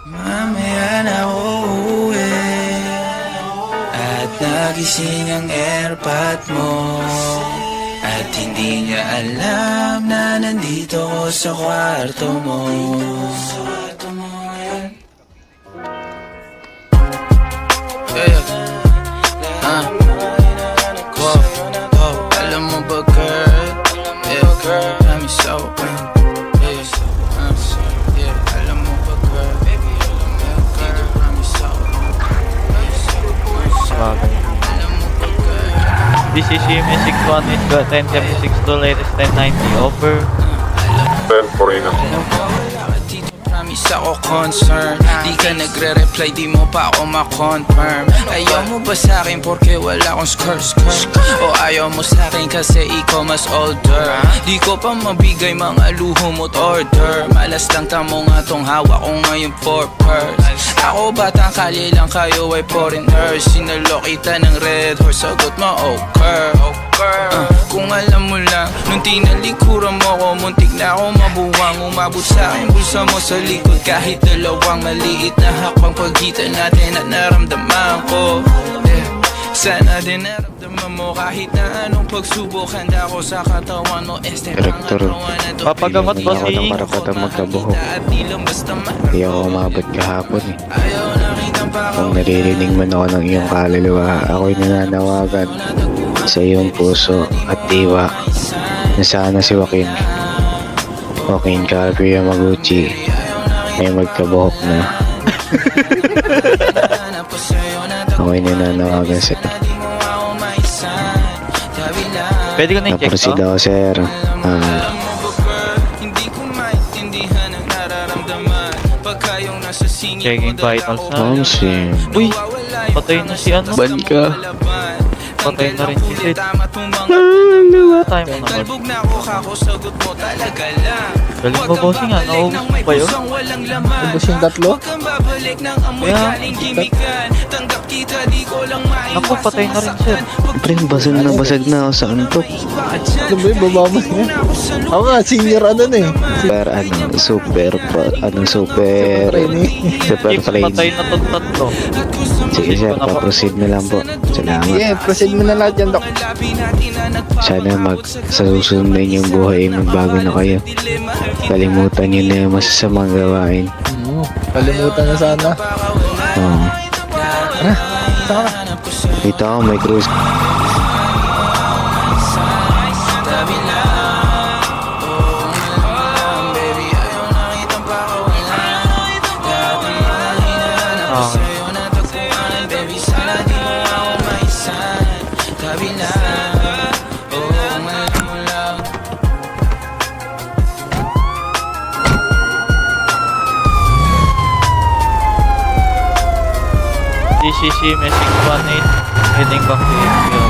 Mamaya na uuwi at nagising ang airpot mo at hindi niya alam na nandito ko sa kwarto mo. Alam mo ba girl, girl, I'm so alam mo ba girl, girl, I'm so alam mo ba girl. This is CMS61, it's got 1076 latest 1090 offer. Promise ako concern. Di ka nagre-reply, di mo pa ako ma-confirm. Ayaw mo ba sa'kin porque wala akong skirt? O ayaw mo sa'kin kasi ikaw mas older? Di ko pa mabigay mga luho mo't order. Malas lang tamo nga tong hawak ko ngayon for purse. Ako batang kalye lang, kayo ay foreigners. Sinalo kita ng red horse, sagot mo okay. Kung alam mo lang, nung tinalikuran mo ko, muntik na ako mabuwang. Umabot sa'kin bulsa mo sa likod, kahit dalawang maliit na hakbang pagitan natin at naramdaman ko. Sana din naramdaman mo kahit na anong pagsubok. Handa ko sa katawan mo, Direktor, Papagamot hindi ako ng bossing. karapatang magkabuhok. Hindi ako umabot kahapon eh. Kung naririnig man ako ng iyong kaluluwa, ako'y nananawagan sa iyong puso at diwa na sana si Joaquin Calvi Yamaguchi ay magkabuhok na. Ako'y nananawagan sa Pwede ko na i-check Naproceed to? ako, sir. Checking vitals na. Sir. Uy! Patay na si ano? Ban ka. Patay na rin si Sid. Patay mo naman. Galing mo bossing nga, naubos mo ba yun? Ubus yung tatlo? Kaya, ako patay na rin sir. Pre, basag na ako sa antok. Ano ba yung baba mo niya? Ako nga, senior ano na eh. Super If train. patay na tong tatlo. Sige sir, pa-proceed na lang po. Salamat. Yeah, proceed mo na lahat yan, Dok. Sana sa susunod na inyong buhay magbago na kayo. Kalimutan nyo na yung masasamang gawain. Kalimutan na sana. Oo. Tara. Dito ako, may cruise. DCC Messing 18 heading back to HQ.